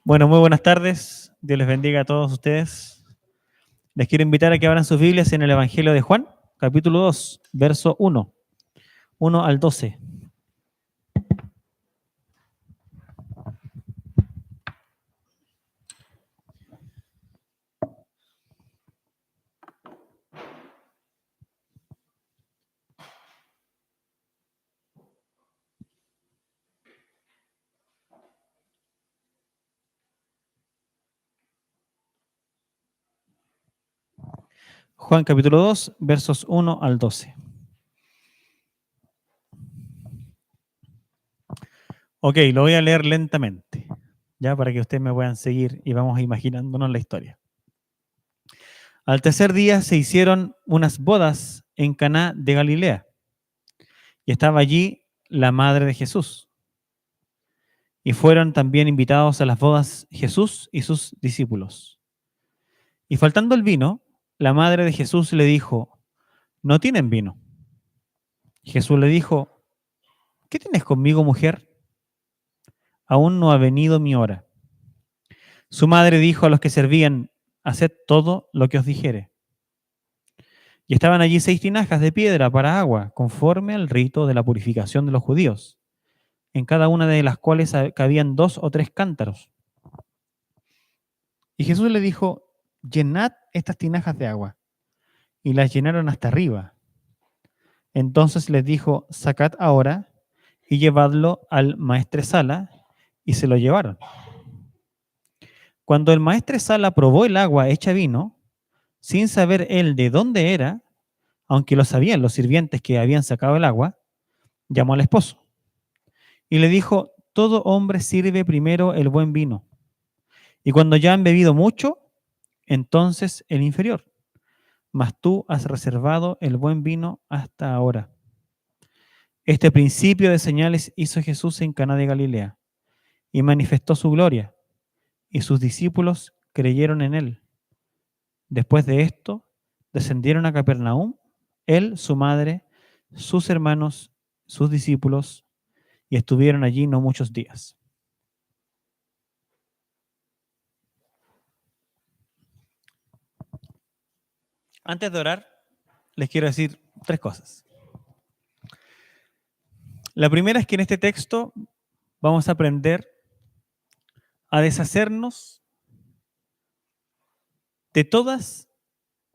Bueno, muy buenas tardes. Dios les bendiga a todos ustedes. Les quiero invitar a que abran sus Biblias en el Evangelio de Juan, capítulo 2, verso 1 al 12. Juan capítulo 2, versos 1 al 12. Ok, lo voy a leer lentamente, ya para que ustedes me puedan seguir y vamos imaginándonos la historia. Al tercer día se hicieron unas bodas en Caná de Galilea y estaba allí la madre de Jesús. Y fueron también invitados a las bodas Jesús y sus discípulos. Y faltando el vino, la madre de Jesús le dijo: no tienen vino. Jesús le dijo: ¿qué tienes conmigo, mujer? Aún no ha venido mi hora. Su madre dijo a los que servían: haced todo lo que os dijere. Y estaban allí 6 tinajas de piedra para agua, conforme al rito de la purificación de los judíos, en cada una de las cuales cabían 2 o 3 cántaros. Y Jesús le dijo: llenad estas tinajas de agua. Y las llenaron hasta arriba. Entonces les dijo: sacad ahora y llevadlo al maestresala, y se lo llevaron. Cuando el maestresala probó el agua hecha vino, sin saber él de dónde era, aunque lo sabían los sirvientes que habían sacado el agua, llamó al esposo y le dijo: todo hombre sirve primero el buen vino, y cuando ya han bebido mucho, entonces el inferior. Mas tú has reservado el buen vino hasta ahora. Este principio de señales hizo Jesús en Caná de Galilea y manifestó su gloria, y sus discípulos creyeron en él. Después de esto, descendieron a Capernaum, él, su madre, sus hermanos, sus discípulos, y estuvieron allí no muchos días. Antes de orar, les quiero decir 3 cosas. La primera es que en este texto vamos a aprender a deshacernos de todas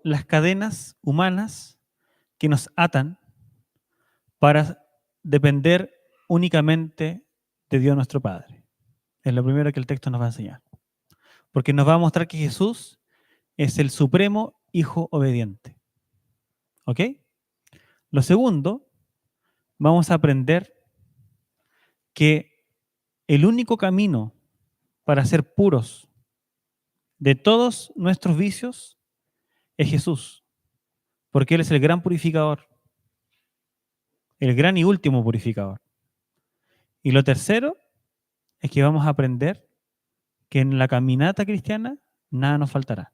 las cadenas humanas que nos atan para depender únicamente de Dios nuestro Padre. Es lo primero que el texto nos va a enseñar. Porque nos va a mostrar que Jesús es el supremo Hijo obediente. ¿Ok? Lo segundo, vamos a aprender que el único camino para ser puros de todos nuestros vicios es Jesús. Porque Él es el gran purificador. El gran y último purificador. Y lo tercero es que vamos a aprender que en la caminata cristiana nada nos faltará.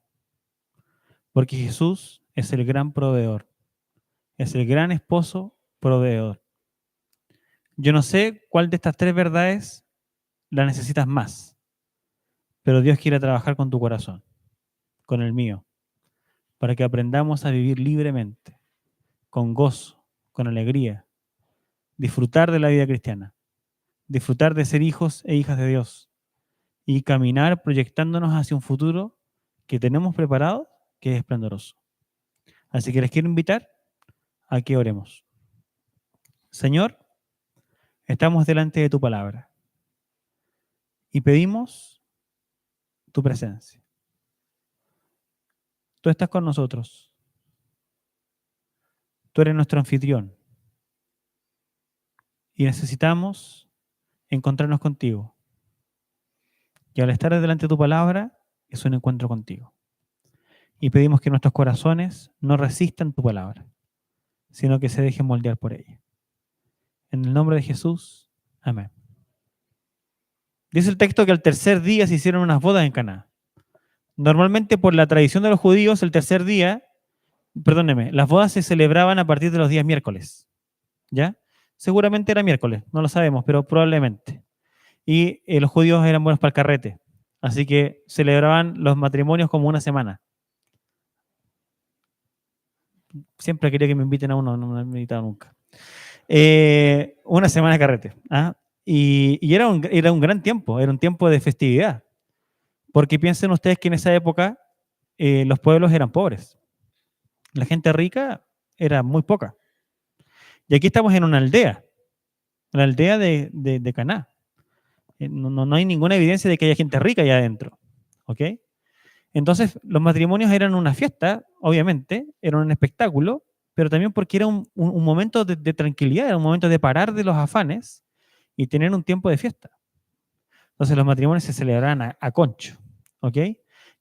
Porque Jesús es el gran proveedor. Es el gran esposo proveedor. Yo no sé cuál de estas 3 verdades la necesitas más, pero Dios quiere trabajar con tu corazón, con el mío, para que aprendamos a vivir libremente, con gozo, con alegría, disfrutar de la vida cristiana, disfrutar de ser hijos e hijas de Dios y caminar proyectándonos hacia un futuro que tenemos preparado, que es esplendoroso. Así que les quiero invitar a que oremos. Señor, estamos delante de tu palabra y pedimos tu presencia. Tú estás con nosotros. Tú eres nuestro anfitrión. Y necesitamos encontrarnos contigo. Y al estar delante de tu palabra, es un encuentro contigo. Y pedimos que nuestros corazones no resistan tu palabra, sino que se dejen moldear por ella. En el nombre de Jesús, amén. Dice el texto que al tercer día se hicieron unas bodas en Caná. Normalmente, por la tradición de los judíos, el tercer día, las bodas se celebraban a partir de los días miércoles. ¿Ya? Seguramente era miércoles, no lo sabemos, pero probablemente. Y los judíos eran buenos para el carrete. Así que celebraban los matrimonios como una semana. Siempre quería que me inviten a uno, no me han invitado nunca. Una semana de carrete. ¿Ah? Y era un gran tiempo, era un tiempo de festividad. Porque piensen ustedes que en esa época los pueblos eran pobres. La gente rica era muy poca. Y aquí estamos en una aldea, la aldea de Caná. No hay ninguna evidencia de que haya gente rica allá adentro. ¿Ok? Entonces, los matrimonios eran una fiesta, obviamente, eran un espectáculo, pero también porque era un momento de tranquilidad, era un momento de parar de los afanes y tener un tiempo de fiesta. Entonces, los matrimonios se celebraban a concho. ¿Ok?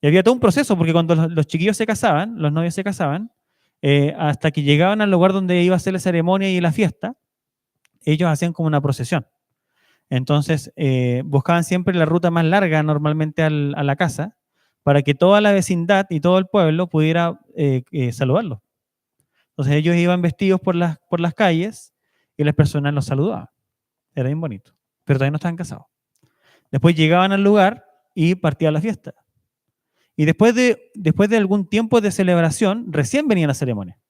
Y había todo un proceso, porque cuando los chiquillos se casaban, los novios se casaban, hasta que llegaban al lugar donde iba a ser la ceremonia y la fiesta, ellos hacían como una procesión. Entonces, buscaban siempre la ruta más larga normalmente a la casa para que toda la vecindad y todo el pueblo pudiera saludarlo. Entonces, ellos iban vestidos por las calles y las personas los saludaban. Era bien bonito, pero todavía no estaban casados. Después llegaban al lugar y partía la fiesta. Y después de algún tiempo de celebración, recién venía la ceremonia.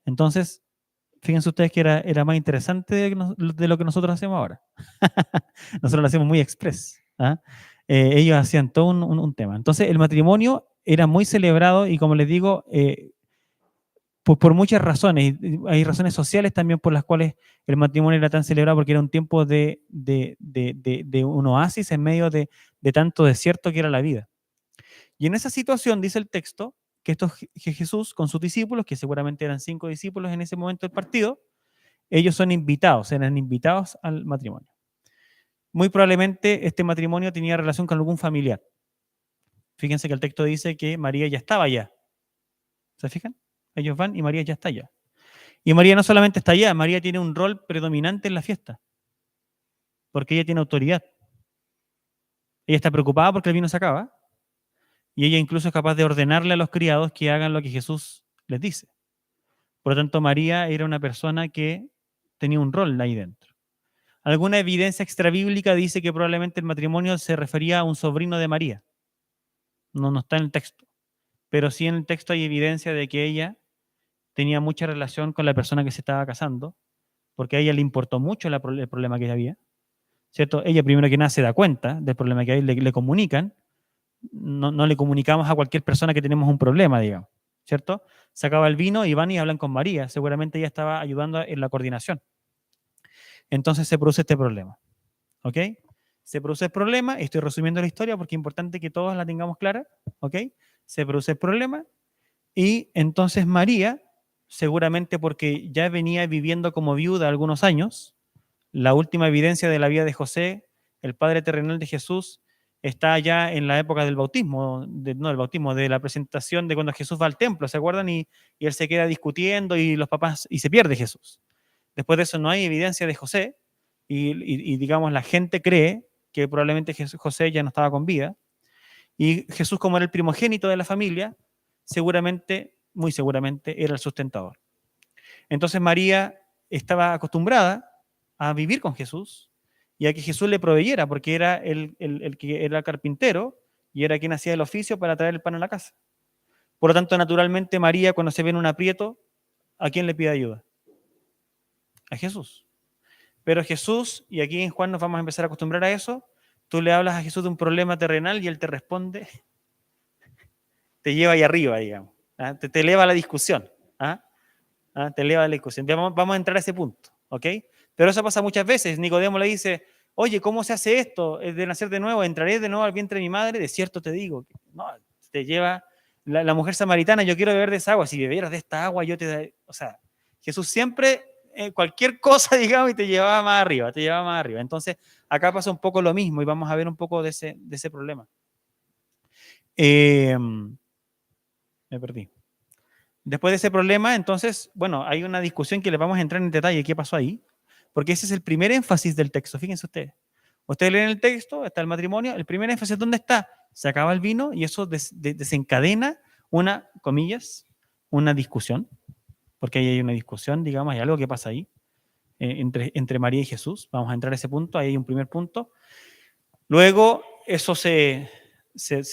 Entonces, fíjense ustedes que era más interesante de lo que nosotros hacemos ahora. Nosotros lo hacemos muy express. ¿Ah? Ellos hacían todo un tema. Entonces, el matrimonio era muy celebrado y, como les digo, por muchas razones. Hay razones sociales también por las cuales el matrimonio era tan celebrado, porque era un tiempo de un oasis en medio de tanto desierto que era la vida. Y en esa situación, dice el texto, que Jesús con sus discípulos, que seguramente eran 5 discípulos en ese momento del partido, ellos eran invitados al matrimonio. Muy probablemente este matrimonio tenía relación con algún familiar. Fíjense que el texto dice que María ya estaba allá. ¿Se fijan? Ellos van y María ya está allá. Y María no solamente está allá, María tiene un rol predominante en la fiesta, porque ella tiene autoridad. Ella está preocupada porque el vino se acaba, y ella incluso es capaz de ordenarle a los criados que hagan lo que Jesús les dice. Por lo tanto, María era una persona que tenía un rol ahí dentro. Alguna evidencia extrabíblica dice que probablemente el matrimonio se refería a un sobrino de María. No está en el texto. Pero sí en el texto hay evidencia de que ella tenía mucha relación con la persona que se estaba casando, porque a ella le importó mucho el problema que había, ¿cierto? Ella primero que nada se da cuenta del problema que hay, le comunican, no le comunicamos a cualquier persona que tenemos un problema, digamos, ¿cierto? Se acaba el vino y van y hablan con María, seguramente ella estaba ayudando en la coordinación. Entonces se produce este problema, ¿ok? Se produce el problema, estoy resumiendo la historia porque es importante que todos la tengamos clara, ¿ok? Se produce el problema y entonces María, seguramente porque ya venía viviendo como viuda algunos años, la última evidencia de la vida de José, el padre terrenal de Jesús, está ya en la época del bautismo, de la presentación de cuando Jesús va al templo, ¿se acuerdan? Y él se queda discutiendo y los papás, y se pierde Jesús. Después de eso no hay evidencia de José y digamos la gente cree que probablemente José ya no estaba con vida. Y Jesús, como era el primogénito de la familia, seguramente, muy seguramente, era el sustentador. Entonces María estaba acostumbrada a vivir con Jesús y a que Jesús le proveyera, porque era el que era carpintero y era quien hacía el oficio para traer el pan a la casa. Por lo tanto, naturalmente, María, cuando se ve en un aprieto, ¿a quién le pide ayuda? A Jesús. Pero Jesús, y aquí en Juan nos vamos a empezar a acostumbrar a eso, tú le hablas a Jesús de un problema terrenal y él te responde, te lleva ahí arriba, digamos. ¿Ah? Te eleva la discusión. ¿Ah? ¿Ah? Te eleva la discusión. Vamos a entrar a ese punto, ¿ok? Pero eso pasa muchas veces. Nicodemo le dice, oye, ¿cómo se hace esto? ¿Es de nacer de nuevo? ¿Entraré de nuevo al vientre de mi madre? De cierto te digo. No, te lleva la mujer samaritana, yo quiero beber de esa agua. Si bebieras de esta agua, yo te daré. O sea, Jesús siempre, cualquier cosa, digamos, y te llevaba más arriba, te llevaba más arriba. Entonces, acá pasa un poco lo mismo y vamos a ver un poco de ese problema. Me perdí. Después de ese problema, entonces, bueno, hay una discusión que le vamos a entrar en detalle qué pasó ahí, porque ese es el primer énfasis del texto, fíjense ustedes. Ustedes leen el texto, está el matrimonio, el primer énfasis, ¿dónde está? Se acaba el vino y eso desencadena una, comillas, una discusión, porque ahí hay una discusión, digamos, hay algo que pasa ahí, entre María y Jesús. Vamos a entrar a ese punto, ahí hay un primer punto. Luego, eso se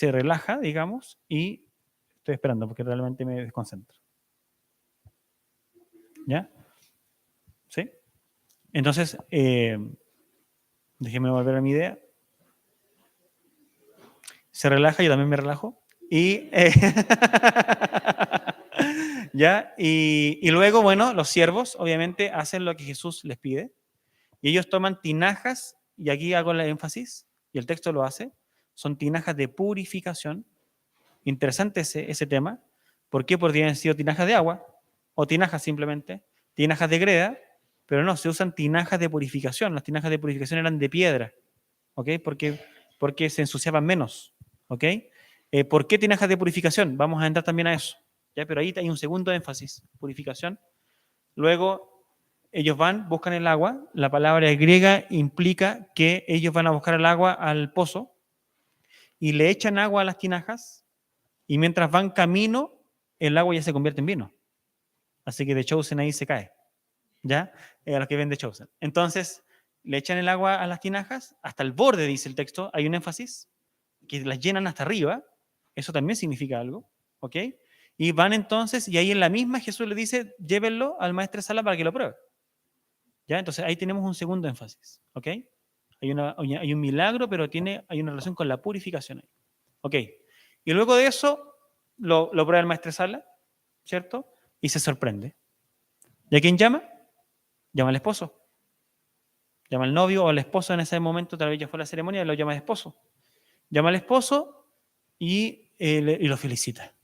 relaja, digamos, y estoy esperando porque realmente me desconcentro. ¿Ya? ¿Sí? Entonces, déjeme volver a mi idea. Se relaja, yo también me relajo. Y, ¿ya? Y luego, bueno, los siervos obviamente hacen lo que Jesús les pide. Y ellos toman tinajas, y aquí hago el énfasis, y el texto lo hace, son tinajas de purificación. Interesante ese tema. ¿Por qué? Porque han sido tinajas de agua, o tinajas simplemente, tinajas de greda, pero no, se usan tinajas de purificación. Las tinajas de purificación eran de piedra, ¿ok? Porque se ensuciaban menos, ¿ok? ¿Por qué tinajas de purificación? Vamos a entrar también a eso, ¿ya? Pero ahí hay un segundo énfasis, purificación. Luego, ellos van, buscan el agua. La palabra griega implica que ellos van a buscar el agua al pozo y le echan agua a las tinajas, y mientras van camino, el agua ya se convierte en vino. Así que The Chosen ahí se cae, ¿ya? A los que ven The Chosen. Entonces, le echan el agua a las tinajas, hasta el borde, dice el texto, hay un énfasis, que las llenan hasta arriba. Eso también significa algo, ¿ok? Y van entonces, y ahí en la misma Jesús le dice, llévenlo al maestresala para que lo pruebe. ¿Ya? Entonces ahí tenemos un segundo énfasis, ¿ok? Hay un milagro, pero hay una relación con la purificación ahí, ¿ok? Y luego de eso lo prueba el maestresala, ¿cierto? Y se sorprende. ¿Y a quién llama? Llama al esposo. Llama al novio o al esposo en ese momento, tal vez ya fue la ceremonia, y lo llama al esposo. Llama al esposo y lo felicita.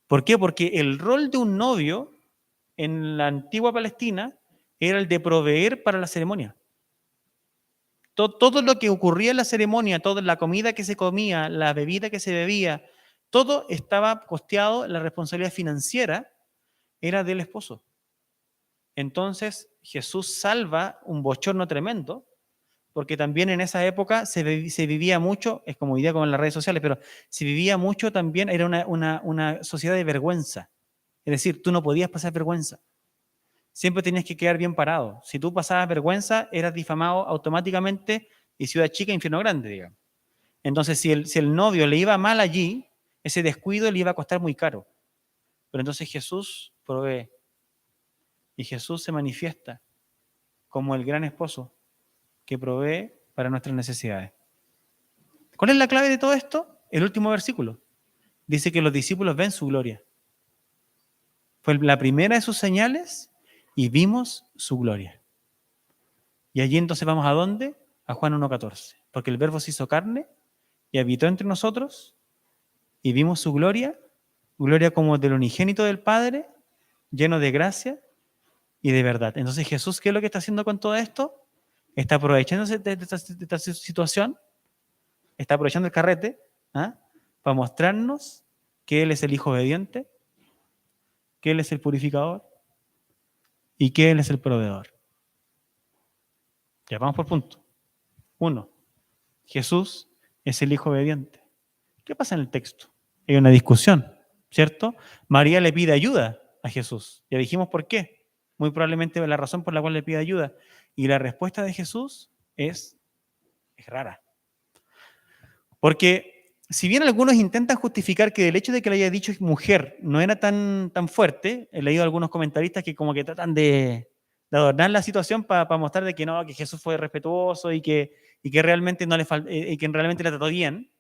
¿Por qué? Porque el rol de un novio en la antigua Palestina era el de proveer para la ceremonia. Todo lo que ocurría en la ceremonia, toda la comida que se comía, la bebida que se bebía, todo estaba costeado, la responsabilidad financiera era del esposo. Entonces Jesús salva un bochorno tremendo, porque también en esa época se vivía mucho, es como hoy día con las redes sociales, pero se vivía mucho también, era una sociedad de vergüenza. Es decir, tú no podías pasar vergüenza. Siempre tenías que quedar bien parado. Si tú pasabas vergüenza, eras difamado automáticamente, y ciudad chica, infierno grande, digamos. Entonces, si el novio le iba mal allí, ese descuido le iba a costar muy caro. Pero entonces Jesús provee. Y Jesús se manifiesta como el gran esposo que provee para nuestras necesidades. ¿Cuál es la clave de todo esto? El último versículo. Dice que los discípulos ven su gloria. Fue la primera de sus señales y vimos su gloria. Y allí entonces vamos ¿a dónde? A Juan 1:14. Porque el Verbo se hizo carne y habitó entre nosotros y vimos su gloria, gloria como del unigénito del Padre, lleno de gracia y de verdad. Entonces Jesús, ¿qué es lo que está haciendo con todo esto? Está aprovechándose de esta situación, está aprovechando el carrete, ¿ah?, para mostrarnos que Él es el Hijo obediente, que Él es el purificador y que Él es el proveedor. Ya vamos por punto. 1. Jesús es el Hijo obediente. ¿Qué pasa en el texto? Hay una discusión, ¿cierto? María le pide ayuda a Jesús. Ya dijimos por qué. Muy probablemente la razón por la cual le pide ayuda. Y la respuesta de Jesús es rara. Porque si bien algunos intentan justificar que el hecho de que le haya dicho mujer no era tan fuerte, he leído algunos comentaristas que como que tratan de adornar la situación para mostrar de que no, que Jesús fue respetuoso y que realmente no y que realmente le trató bien.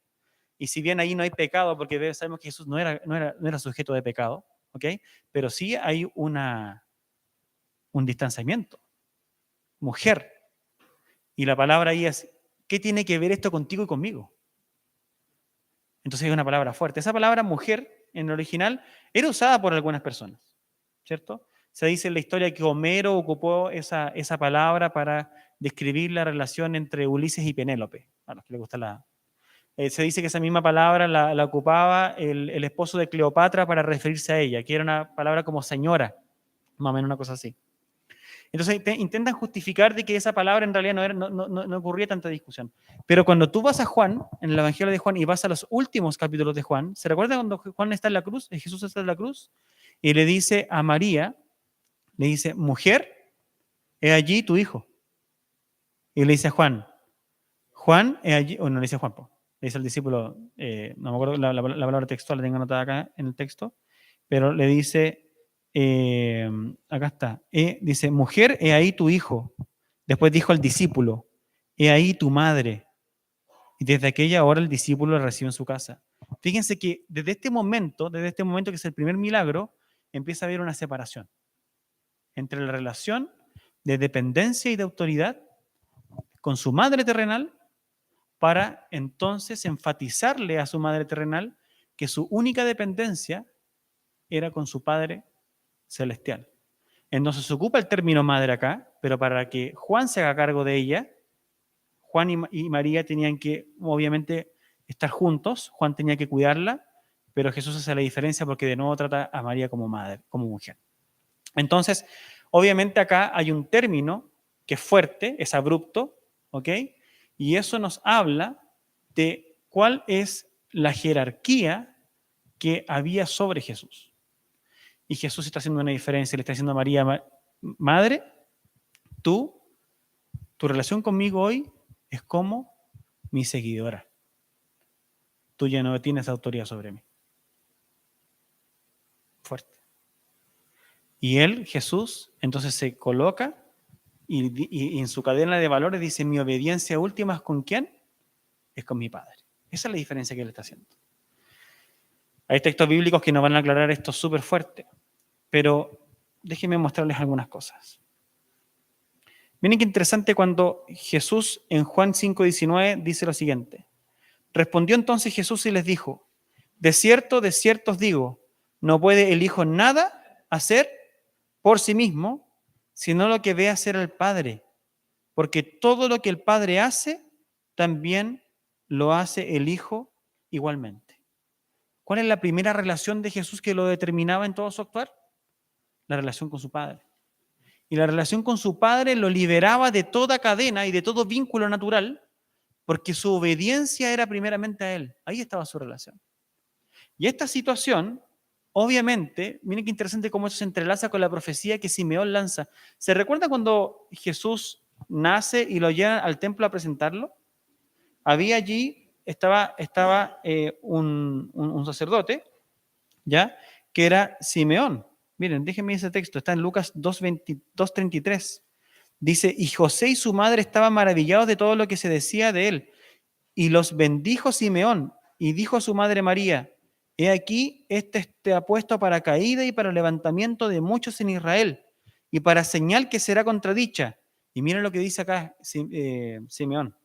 Y si bien ahí no hay pecado, porque sabemos que Jesús no era sujeto de pecado, ¿ok? Pero sí hay un distanciamiento. Mujer. Y la palabra ahí es, ¿qué tiene que ver esto contigo y conmigo? Entonces es una palabra fuerte. Esa palabra mujer, en el original, era usada por algunas personas, ¿cierto? Se dice en la historia que Homero ocupó esa palabra para describir la relación entre Ulises y Penélope, a los que les gusta se dice que esa misma palabra la ocupaba el esposo de Cleopatra para referirse a ella, que era una palabra como señora, más o menos una cosa así. Entonces intentan justificar de que esa palabra en realidad no ocurría tanta discusión. Pero cuando tú vas a Juan, en el Evangelio de Juan, y vas a los últimos capítulos de Juan, ¿se recuerda cuando Juan está en la cruz? Jesús está en la cruz y le dice a María, le dice, mujer, he allí tu hijo. Y le dice a Juan, Juan es allí, o no le dice Juan, po, le dice al discípulo, no me acuerdo la palabra textual, la tengo anotada acá en el texto, pero le dice, acá está, dice, mujer, he ahí tu hijo. Después dijo al discípulo, he ahí tu madre. Y desde aquella hora el discípulo la recibe en su casa. Fíjense que desde este momento que es el primer milagro, empieza a haber una separación entre la relación de dependencia y de autoridad con su madre terrenal, para entonces enfatizarle a su madre terrenal que su única dependencia era con su Padre celestial. Entonces se ocupa el término madre acá, pero para que Juan se haga cargo de ella, Juan y María tenían que, obviamente, estar juntos. Juan tenía que cuidarla, pero Jesús hace la diferencia porque de nuevo trata a María como madre, como mujer. Entonces, obviamente acá hay un término que es fuerte, es abrupto, ¿ok? Y eso nos habla de cuál es la jerarquía que había sobre Jesús. Y Jesús está haciendo una diferencia, le está diciendo a María, madre, tu relación conmigo hoy es como mi seguidora. Tú ya no tienes autoridad sobre mí. Fuerte. Y él, Jesús, entonces se coloca y en su cadena de valores dice, mi obediencia última es con quién? Es con mi Padre. Esa es la diferencia que él está haciendo. Hay textos bíblicos que nos van a aclarar esto súper fuerte, pero déjenme mostrarles algunas cosas. Miren qué interesante cuando Jesús en Juan 5:19 dice lo siguiente. Respondió entonces Jesús y les dijo, de cierto os digo, no puede el Hijo nada hacer por sí mismo, sino lo que ve hacer el Padre, porque todo lo que el Padre hace, también lo hace el Hijo igualmente. ¿Cuál es la primera relación de Jesús que lo determinaba en todo su actuar? La relación con su Padre. Y la relación con su Padre lo liberaba de toda cadena y de todo vínculo natural, porque su obediencia era primeramente a Él. Ahí estaba su relación. Y esta situación, obviamente, miren qué interesante cómo eso se entrelaza con la profecía que Simeón lanza. ¿Se recuerda cuando Jesús nace y lo llevan al templo a presentarlo? Había allí, estaba un sacerdote, ¿ya? Que era Simeón. Miren, déjenme ese texto, está en Lucas 2:33. Dice, y José y su madre estaban maravillados de todo lo que se decía de él. Y los bendijo Simeón y dijo a su madre María, he aquí, este te ha puesto para caída y para levantamiento de muchos en Israel, y para señal que será contradicha. Y miren lo que dice acá Simeón.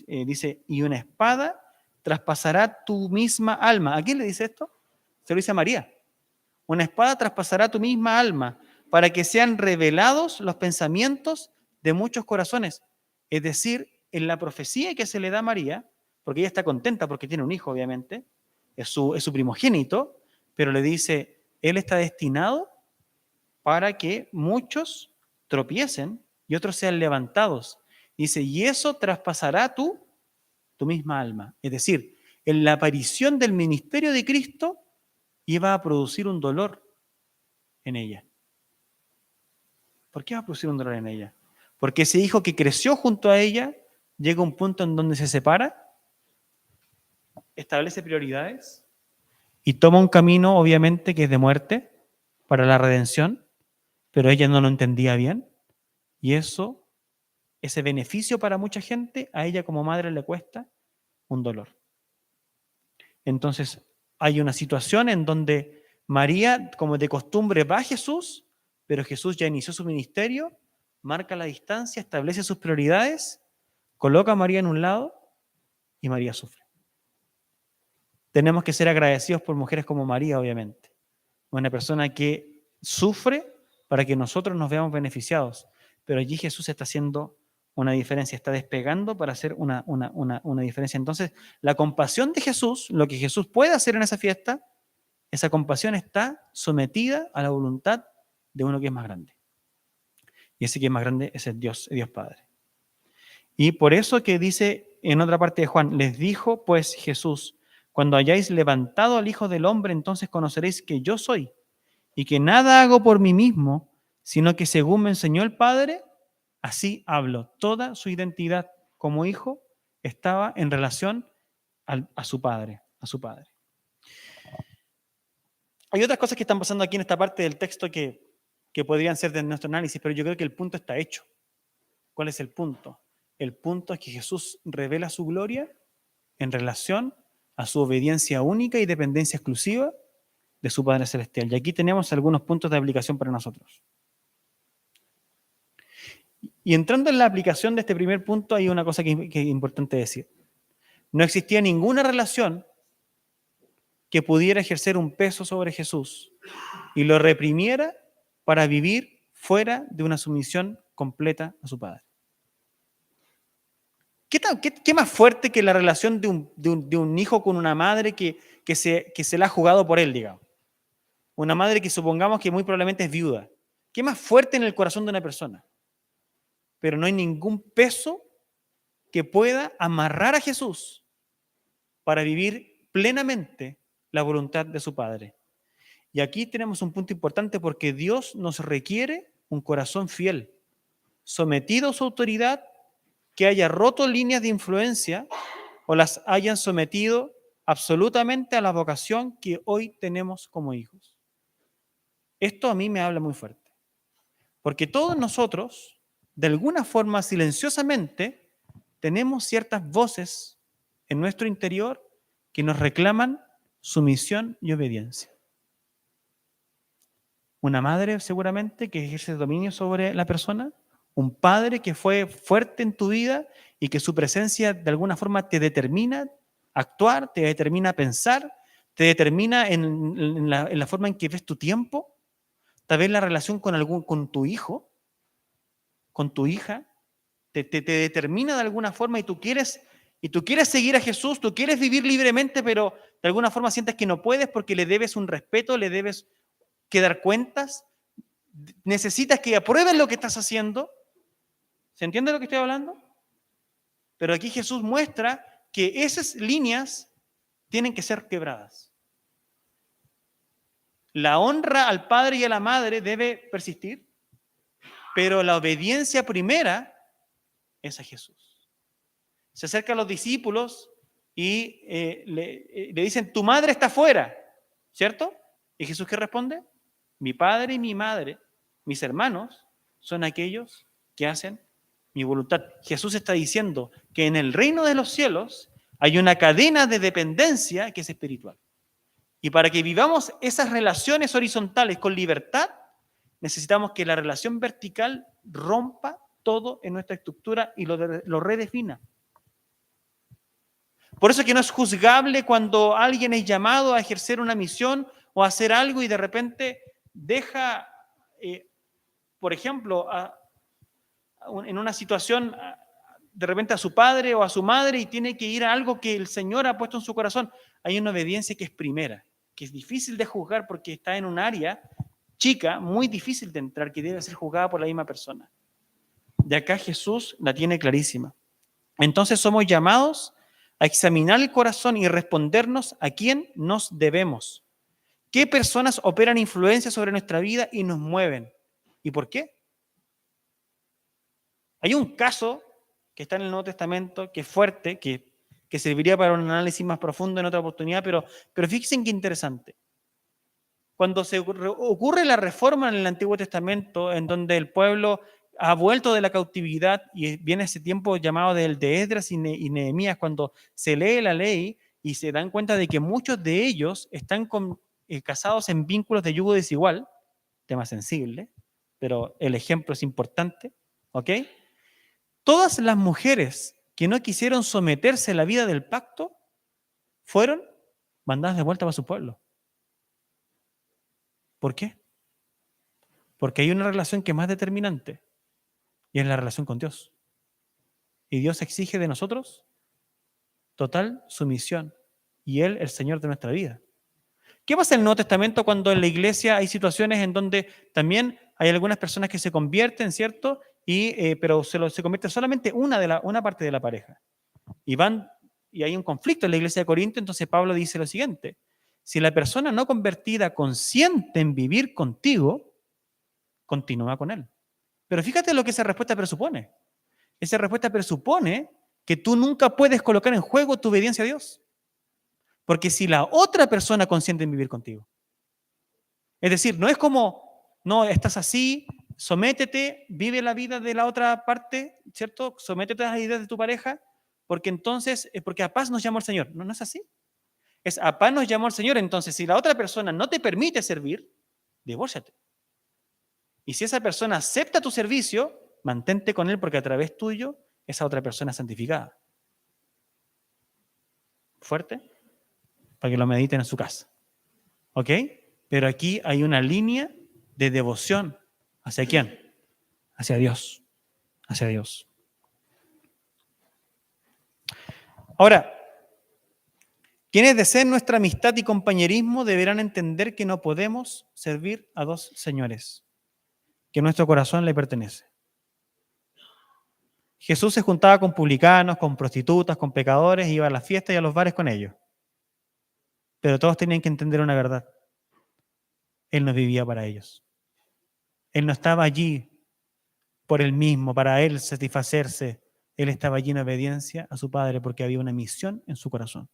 Dice, y una espada traspasará tu misma alma. ¿A quién le dice esto? Se lo dice a María. Una espada traspasará tu misma alma para que sean revelados los pensamientos de muchos corazones. Es decir, en la profecía que se le da a María, porque ella está contenta porque tiene un hijo, obviamente, es su primogénito, pero le dice, él está destinado para que muchos tropiecen y otros sean levantados. Dice, y eso traspasará tu misma alma. Es decir, en la aparición del ministerio de Cristo iba a producir un dolor en ella. ¿Por qué va a producir un dolor en ella? Porque ese hijo que creció junto a ella llega a un punto en donde se separa, establece prioridades y toma un camino, obviamente, que es de muerte para la redención, pero ella no lo entendía bien y eso, ese beneficio para mucha gente, a ella como madre le cuesta un dolor. Entonces, hay una situación en donde María, como de costumbre, va a Jesús, pero Jesús ya inició su ministerio, marca la distancia, establece sus prioridades, coloca a María en un lado y María sufre. Tenemos que ser agradecidos por mujeres como María, obviamente. Una persona que sufre para que nosotros nos veamos beneficiados. Pero allí Jesús está haciendo una diferencia, está despegando para hacer una diferencia. Entonces, la compasión de Jesús, lo que Jesús puede hacer en esa fiesta, esa compasión está sometida a la voluntad de uno que es más grande. Y ese que es más grande es el Dios Padre. Y por eso que dice en otra parte de Juan, les dijo pues Jesús, cuando hayáis levantado al Hijo del Hombre, entonces conoceréis que yo soy, y que nada hago por mí mismo, sino que según me enseñó el Padre, así hablo. Toda su identidad como hijo estaba en relación a su padre, Hay otras cosas que están pasando aquí en esta parte del texto que podrían ser de nuestro análisis, pero yo creo que el punto está hecho. ¿Cuál es el punto? El punto es que Jesús revela su gloria en relación a su obediencia única y dependencia exclusiva de su Padre Celestial. Y aquí tenemos algunos puntos de aplicación para nosotros. Y entrando en la aplicación de este primer punto, hay una cosa que es importante decir. No existía ninguna relación que pudiera ejercer un peso sobre Jesús y lo reprimiera para vivir fuera de una sumisión completa a su Padre. ¿Qué más fuerte que la relación de un hijo con una madre que se la ha jugado por él, digamos? Una madre que supongamos que muy probablemente es viuda. ¿Qué más fuerte en el corazón de una persona? Pero no hay ningún peso que pueda amarrar a Jesús para vivir plenamente la voluntad de su Padre. Y aquí tenemos un punto importante porque Dios nos requiere un corazón fiel, sometido a su autoridad, que haya roto líneas de influencia o las hayan sometido absolutamente a la vocación que hoy tenemos como hijos. Esto a mí me habla muy fuerte, porque todos nosotros, de alguna forma silenciosamente, tenemos ciertas voces en nuestro interior que nos reclaman sumisión y obediencia. Una madre seguramente que ejerce dominio sobre la persona, un padre que fue fuerte en tu vida y que su presencia de alguna forma te determina a actuar, te determina a pensar, te determina en la forma en que ves tu tiempo, tal vez la relación con tu hijo, con tu hija, te determina de alguna forma y tú quieres seguir a Jesús, tú quieres vivir libremente, pero de alguna forma sientes que no puedes porque le debes un respeto, le debes que dar cuentas, necesitas que aprueben lo que estás haciendo. ¿Se entiende lo que estoy hablando? Pero aquí Jesús muestra que esas líneas tienen que ser quebradas. La honra al padre y a la madre debe persistir, pero la obediencia primera es a Jesús. Se acerca a los discípulos y le dicen, tu madre está afuera, ¿cierto? ¿Y Jesús qué responde? Mi padre y mi madre, mis hermanos, son aquellos que hacen mi voluntad. Jesús está diciendo que en el reino de los cielos hay una cadena de dependencia que es espiritual. Y para que vivamos esas relaciones horizontales con libertad, necesitamos que la relación vertical rompa todo en nuestra estructura y lo redefina. Por eso es que no es juzgable cuando alguien es llamado a ejercer una misión o a hacer algo y de repente deja, por ejemplo, en una situación de repente a su padre o a su madre y tiene que ir a algo que el Señor ha puesto en su corazón. Hay una obediencia que es primera, que es difícil de juzgar porque está en un área chica, muy difícil de entrar, que debe ser juzgada por la misma persona. De acá Jesús la tiene clarísima. Entonces somos llamados a examinar el corazón y respondernos a quién nos debemos. ¿Qué personas operan influencia sobre nuestra vida y nos mueven? ¿Y por qué? Hay un caso que está en el Nuevo Testamento que es fuerte, que serviría para un análisis más profundo en otra oportunidad, pero fíjense qué interesante. Cuando se ocurre la reforma en el Antiguo Testamento, en donde el pueblo ha vuelto de la cautividad y viene ese tiempo llamado de Esdras y Nehemías, cuando se lee la ley y se dan cuenta de que muchos de ellos están casados en vínculos de yugo desigual, tema sensible, pero el ejemplo es importante, ¿ok? Todas las mujeres que no quisieron someterse a la vida del pacto fueron mandadas de vuelta para su pueblo. ¿Por qué? Porque hay una relación que es más determinante y es la relación con Dios. Y Dios exige de nosotros total sumisión y Él el Señor de nuestra vida. ¿Qué pasa en el Nuevo Testamento cuando en la iglesia hay situaciones en donde también hay algunas personas que se convierten, ¿cierto? Pero se convierte solamente una parte de la pareja. Y hay un conflicto en la iglesia de Corinto, entonces Pablo dice lo siguiente: si la persona no convertida consiente en vivir contigo, continúa con él. Pero fíjate lo que esa respuesta presupone. Esa respuesta presupone que tú nunca puedes colocar en juego tu obediencia a Dios. Porque si la otra persona consiente en vivir contigo. Es decir, no es como, no, estás así, sométete, vive la vida de la otra parte, ¿cierto? Sométete a las ideas de tu pareja, porque entonces, porque a paz nos llamó el Señor. No, no es así. Es a paz nos llamó el Señor. Entonces, si la otra persona no te permite servir, divórciate. Y si esa persona acepta tu servicio, mantente con él porque a través tuyo esa otra persona es santificada. ¿Fuerte? Para que lo mediten en su casa. ¿Ok? Pero aquí hay una línea de devoción. ¿Hacia quién? Hacia Dios. Hacia Dios. Ahora, quienes deseen nuestra amistad y compañerismo deberán entender que no podemos servir a dos señores, que nuestro corazón le pertenece. Jesús se juntaba con publicanos, con prostitutas, con pecadores, iba a las fiestas y a los bares con ellos. Pero todos tenían que entender una verdad. Él no vivía para ellos. Él no estaba allí por él mismo, para él satisfacerse. Él estaba allí en obediencia a su Padre porque había una misión en su corazón.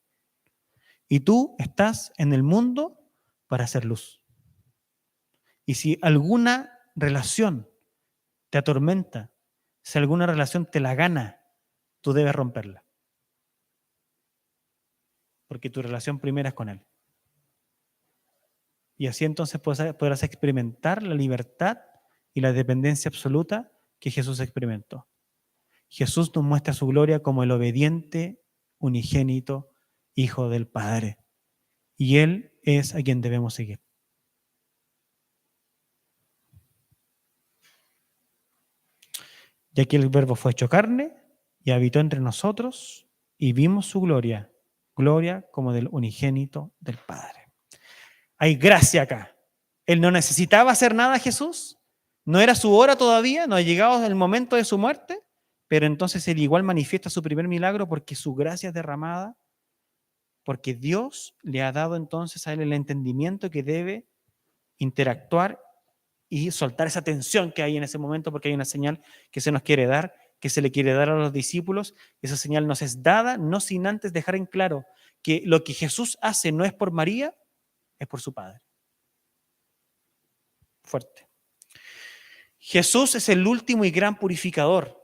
Y tú estás en el mundo para hacer luz. Y si alguna relación te atormenta, si alguna relación te la gana, tú debes romperla. Porque tu relación primera es con Él. Y así entonces podrás experimentar la libertad y la dependencia absoluta que Jesús experimentó. Jesús nos muestra su gloria como el obediente, unigénito Hijo del Padre. Y Él es a quien debemos seguir. Ya que el Verbo fue hecho carne y habitó entre nosotros y vimos su gloria, gloria como del unigénito del Padre. Hay gracia acá. Él no necesitaba hacer nada, Jesús. No era su hora todavía, no ha llegado el momento de su muerte, pero entonces Él igual manifiesta su primer milagro porque su gracia es derramada, porque Dios le ha dado entonces a Él el entendimiento que debe interactuar y soltar esa tensión que hay en ese momento, porque hay una señal que se nos quiere dar, que se le quiere dar a los discípulos. Esa señal nos es dada, no sin antes dejar en claro que lo que Jesús hace no es por María, es por su Padre. Fuerte. Jesús es el último y gran purificador.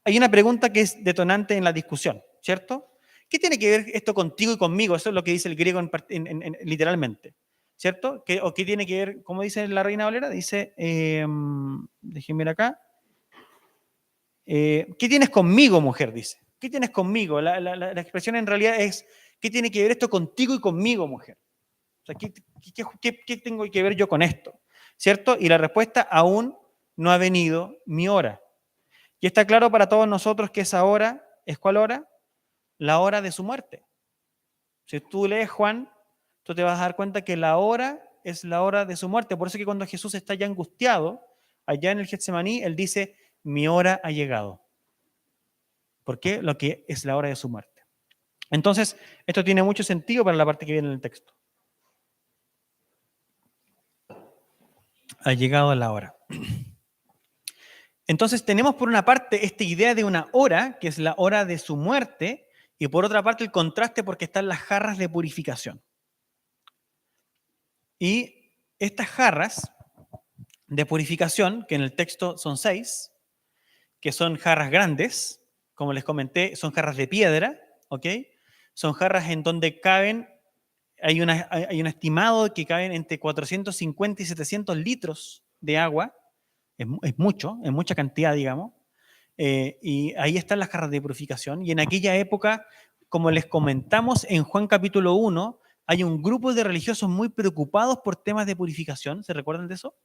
Hay una pregunta que es detonante en la discusión, ¿cierto? ¿Qué tiene que ver esto contigo y conmigo? Eso es lo que dice el griego literalmente, ¿cierto? ¿O qué tiene que ver, cómo dice la Reina Valera? Dice, déjenme ver acá, ¿qué tienes conmigo, mujer? Dice, ¿qué tienes conmigo? La expresión en realidad es, ¿qué tiene que ver esto contigo y conmigo, mujer? O sea, ¿qué tengo que ver yo con esto? ¿Cierto? Y la respuesta, aún no ha venido mi hora. Y está claro para todos nosotros que esa hora, ¿es cuál hora? La hora de su muerte. Si tú lees Juan, tú te vas a dar cuenta que la hora es la hora de su muerte. Por eso que cuando Jesús está ya angustiado, allá en el Getsemaní, Él dice, mi hora ha llegado. ¿Por qué? Lo que es la hora de su muerte. Entonces, esto tiene mucho sentido para la parte que viene en el texto. Ha llegado la hora. Entonces tenemos por una parte esta idea de una hora, que es la hora de su muerte, y por otra parte el contraste porque están las jarras de purificación. Y estas jarras de purificación, que en el texto son 6, que son jarras grandes, como les comenté, son jarras de piedra, ¿ok? Son jarras en donde caben, hay un estimado que caben entre 450 y 700 litros de agua, es mucho, es mucha cantidad, digamos, y ahí están las jarras de purificación, y en aquella época, como les comentamos en Juan capítulo 1, hay un grupo de religiosos muy preocupados por temas de purificación, ¿se recuerdan de eso?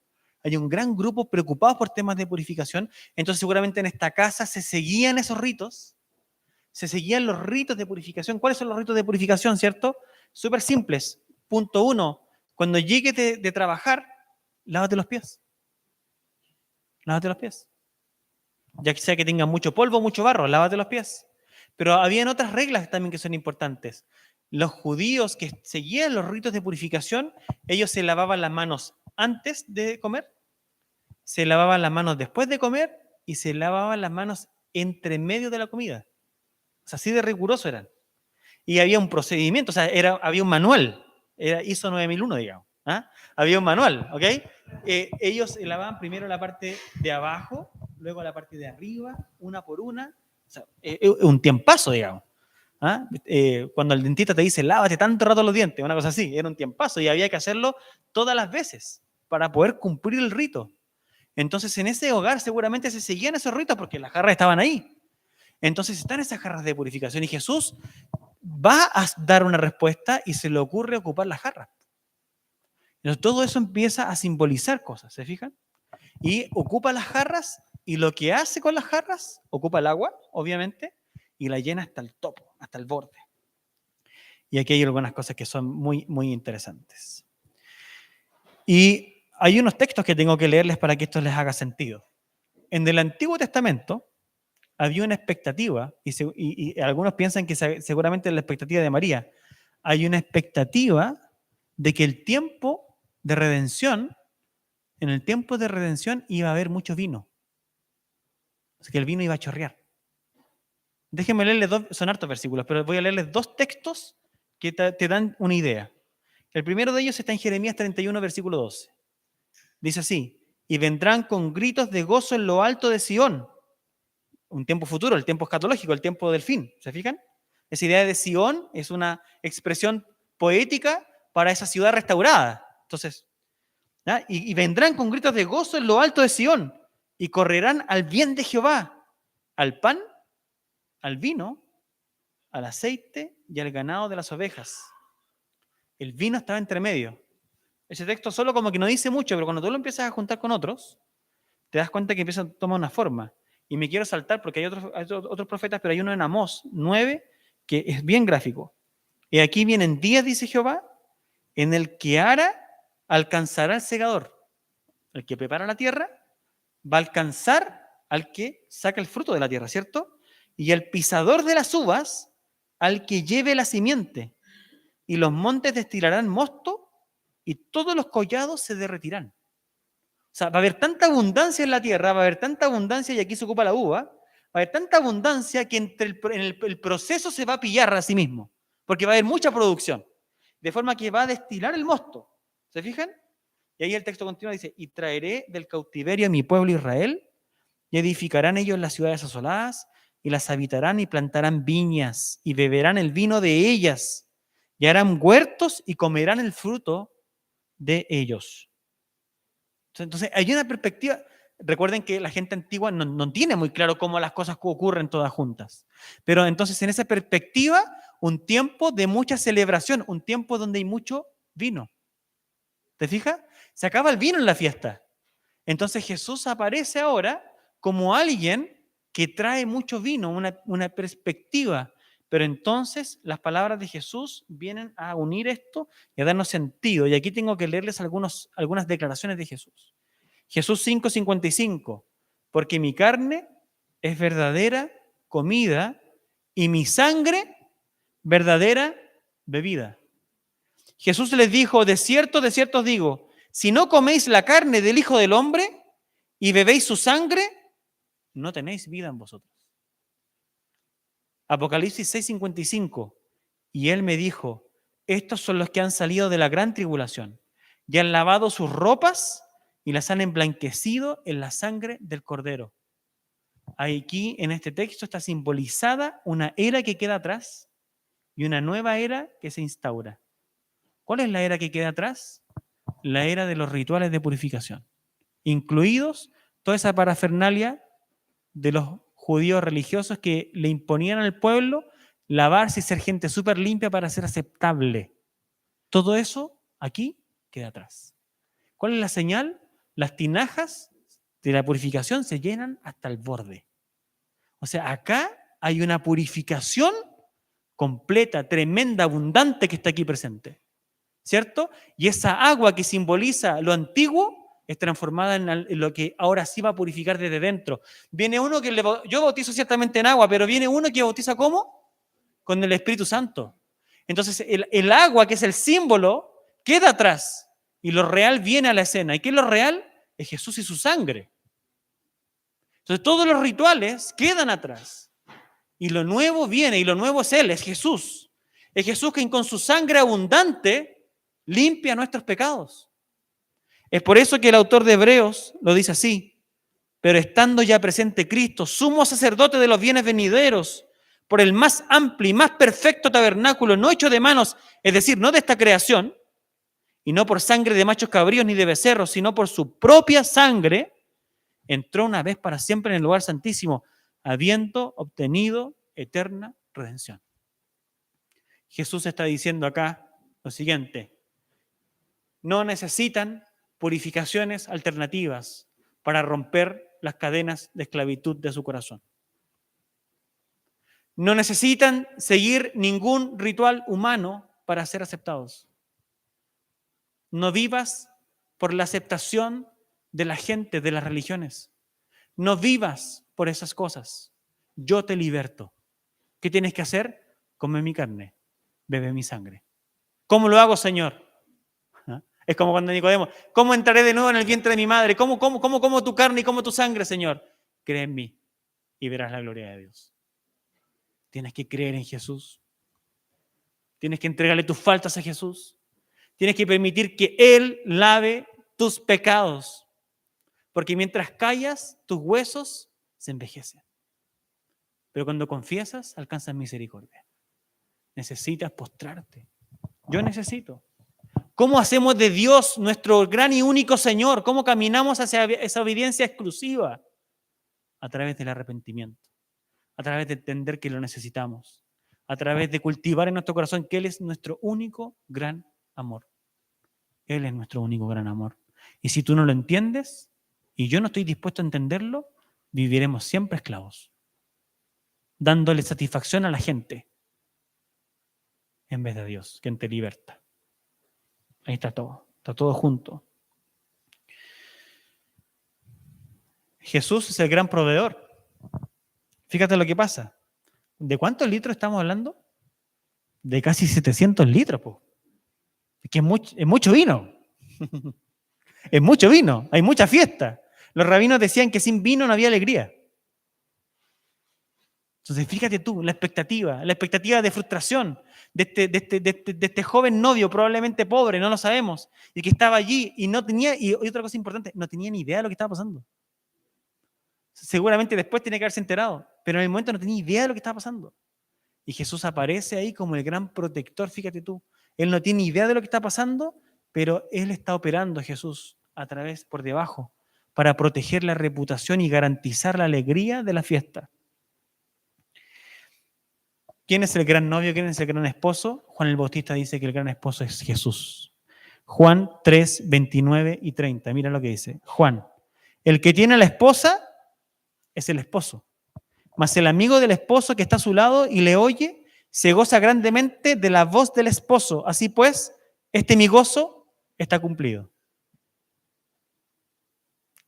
Hay un gran grupo preocupados por temas de purificación, entonces seguramente en esta casa se seguían esos ritos, se seguían los ritos de purificación. ¿Cuáles son los ritos de purificación, cierto? Súper simples. Punto 1, cuando llegues de trabajar, lávate los pies. Lávate los pies. Ya que sea que tenga mucho polvo, mucho barro, lávate los pies. Pero habían otras reglas también que son importantes. Los judíos que seguían los ritos de purificación, ellos se lavaban las manos antes de comer, se lavaban las manos después de comer y se lavaban las manos entre medio de la comida. O sea, así de riguroso eran. Y había un procedimiento, o sea, había un manual. Era ISO 9001, digamos. ¿Ah? Había un manual, ¿ok? Ellos lavaban primero la parte de abajo, luego la parte de arriba, una por una. O sea, un tiempazo, digamos. ¿Ah? Cuando el dentista te dice, lávate tanto rato los dientes, una cosa así, era un tiempazo y había que hacerlo todas las veces para poder cumplir el rito. Entonces, en ese hogar seguramente se seguían esos ritos porque las jarras estaban ahí. Entonces, están esas jarras de purificación y Jesús va a dar una respuesta y se le ocurre ocupar las jarras. Entonces, todo eso empieza a simbolizar cosas, ¿se fijan? Y ocupa las jarras y lo que hace con las jarras, ocupa el agua, obviamente, y la llena hasta el topo, hasta el borde. Y aquí hay algunas cosas que son muy, muy interesantes. Y hay unos textos que tengo que leerles para que esto les haga sentido. En el Antiguo Testamento había una expectativa, y algunos piensan que seguramente la expectativa de María, hay una expectativa de que el tiempo de redención, en el tiempo de redención iba a haber mucho vino. O sea, que el vino iba a chorrear. Déjenme leerles son hartos versículos, pero voy a leerles dos textos que te dan una idea. El primero de ellos está en Jeremías 31, versículo 12. Dice así, y vendrán con gritos de gozo en lo alto de Sión. Un tiempo futuro, el tiempo escatológico, el tiempo del fin. ¿Se fijan? Esa idea de Sión es una expresión poética para esa ciudad restaurada. Entonces, ¿ya? Y vendrán con gritos de gozo en lo alto de Sión y correrán al bien de Jehová, al pan, al vino, al aceite y al ganado de las ovejas. El vino estaba entre medio. Ese texto solo como que no dice mucho, pero cuando tú lo empiezas a juntar con otros, te das cuenta que empieza a tomar una forma. Y me quiero saltar porque hay otros profetas, pero hay uno en Amós 9 que es bien gráfico. Y aquí vienen días, dice Jehová, en el que ara alcanzará el segador. El que prepara la tierra va a alcanzar al que saca el fruto de la tierra, ¿cierto? Y el pisador de las uvas al que lleve la simiente. Y los montes destilarán mosto y todos los collados se derretirán. O sea, va a haber tanta abundancia en la tierra, va a haber tanta abundancia, y aquí se ocupa la uva, va a haber tanta abundancia que en el proceso se va a pillar a sí mismo, porque va a haber mucha producción, de forma que va a destilar el mosto. ¿Se fijan? Y ahí el texto continúa, dice, y traeré del cautiverio a mi pueblo Israel, y edificarán ellos las ciudades asoladas, y las habitarán y plantarán viñas, y beberán el vino de ellas, y harán huertos y comerán el fruto de ellos. Entonces, hay una perspectiva. Recuerden que la gente antigua no tiene muy claro cómo las cosas ocurren todas juntas. Pero entonces, en esa perspectiva, un tiempo de mucha celebración, un tiempo donde hay mucho vino. ¿Te fijas? Se acaba el vino en la fiesta. Entonces, Jesús aparece ahora como alguien que trae mucho vino, una perspectiva. Pero entonces, las palabras de Jesús vienen a unir esto y a darnos sentido. Y aquí tengo que leerles algunas declaraciones de Jesús. Jesús 5:55, porque mi carne es verdadera comida y mi sangre verdadera bebida. Jesús les dijo, de cierto os digo, si no coméis la carne del Hijo del Hombre y bebéis su sangre, no tenéis vida en vosotros. Apocalipsis 6:55, y él me dijo, estos son los que han salido de la gran tribulación y han lavado sus ropas y las han emblanquecido en la sangre del Cordero. Aquí en este texto está simbolizada una era que queda atrás y una nueva era que se instaura. ¿Cuál es la era que queda atrás? La era de los rituales de purificación, incluidos toda esa parafernalia de los judíos religiosos que le imponían al pueblo lavarse y ser gente súper limpia para ser aceptable. Todo eso aquí queda atrás. ¿Cuál es la señal? Las tinajas de la purificación se llenan hasta el borde. O sea, acá hay una purificación completa, tremenda, abundante que está aquí presente. ¿Cierto? Y esa agua que simboliza lo antiguo es transformada en lo que ahora sí va a purificar desde dentro. Viene uno que yo bautizo ciertamente en agua, pero viene uno que bautiza ¿cómo? Con el Espíritu Santo. Entonces el agua, que es el símbolo, queda atrás y lo real viene a la escena. ¿Y qué es lo real? Es Jesús y su sangre. Entonces todos los rituales quedan atrás. Y lo nuevo viene, y lo nuevo es Él, es Jesús. Es Jesús quien con su sangre abundante limpia nuestros pecados. Es por eso que el autor de Hebreos lo dice así: pero estando ya presente Cristo, sumo sacerdote de los bienes venideros, por el más amplio y más perfecto tabernáculo, no hecho de manos, es decir, no de esta creación, y no por sangre de machos cabríos ni de becerros, sino por su propia sangre, entró una vez para siempre en el lugar santísimo, habiendo obtenido eterna redención. Jesús está diciendo acá lo siguiente: no necesitan purificaciones alternativas para romper las cadenas de esclavitud de su corazón. No necesitan seguir ningún ritual humano para ser aceptados. No vivas por la aceptación de la gente, de las religiones. No vivas por esas cosas. Yo te liberto. ¿Qué tienes que hacer? Come mi carne, bebe mi sangre. ¿Cómo lo hago, Señor? ¿Ah? Es como cuando Nicodemo: ¿cómo entraré de nuevo en el vientre de mi madre? ¿Cómo como tu carne y como tu sangre, Señor? Cree en mí y verás la gloria de Dios. Tienes que creer en Jesús. Tienes que entregarle tus faltas a Jesús. Tienes que permitir que Él lave tus pecados. Porque mientras callas, tus huesos se envejecen. Pero cuando confiesas, alcanzas misericordia. Necesitas postrarte. Yo necesito. ¿Cómo hacemos de Dios nuestro gran y único Señor? ¿Cómo caminamos hacia esa obediencia exclusiva? A través del arrepentimiento. A través de entender que lo necesitamos. A través de cultivar en nuestro corazón que Él es nuestro único gran amor. Él es nuestro único gran amor. Y si tú no lo entiendes, y yo no estoy dispuesto a entenderlo, viviremos siempre esclavos, dándole satisfacción a la gente en vez de a Dios, quien te liberta. Ahí está todo junto. Jesús es el gran proveedor. Fíjate lo que pasa. ¿De cuántos litros estamos hablando? De casi 700 litros. Po. Es que es mucho vino. Es mucho vino, hay mucha fiesta. Los rabinos decían que sin vino no había alegría. Entonces, fíjate tú, la expectativa de frustración de este joven novio, probablemente pobre, no lo sabemos, y que estaba allí y no tenía, y otra cosa importante, no tenía ni idea de lo que estaba pasando. Seguramente después tiene que haberse enterado, pero en el momento no tenía idea de lo que estaba pasando. Y Jesús aparece ahí como el gran protector, fíjate tú. Él no tiene idea de lo que está pasando, pero Él está operando, Jesús, a través, por debajo, para proteger la reputación y garantizar la alegría de la fiesta. ¿Quién es el gran novio? ¿Quién es el gran esposo? Juan el Bautista dice que el gran esposo es Jesús. Juan 3, 29 y 30. Mira lo que dice. Juan: el que tiene a la esposa es el esposo. Mas el amigo del esposo que está a su lado y le oye, se goza grandemente de la voz del esposo. Así pues, mi gozo está cumplido.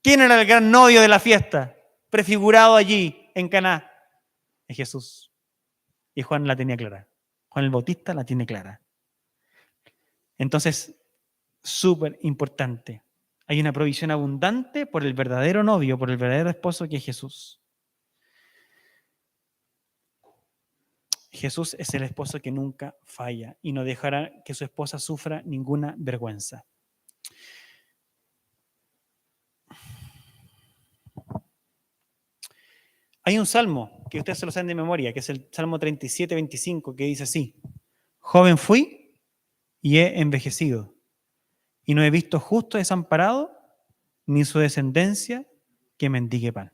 ¿Quién era el gran novio de la fiesta? Prefigurado allí en Caná. Es Jesús. Y Juan la tenía clara. Juan el Bautista la tiene clara. Entonces, súper importante. Hay una provisión abundante por el verdadero novio, por el verdadero esposo que es Jesús. Jesús es el esposo que nunca falla y no dejará que su esposa sufra ninguna vergüenza. Hay un salmo que ustedes se lo saben de memoria, que es el Salmo 37, 25, que dice así: joven fui y he envejecido, y no he visto justo desamparado, ni su descendencia que mendigue pan.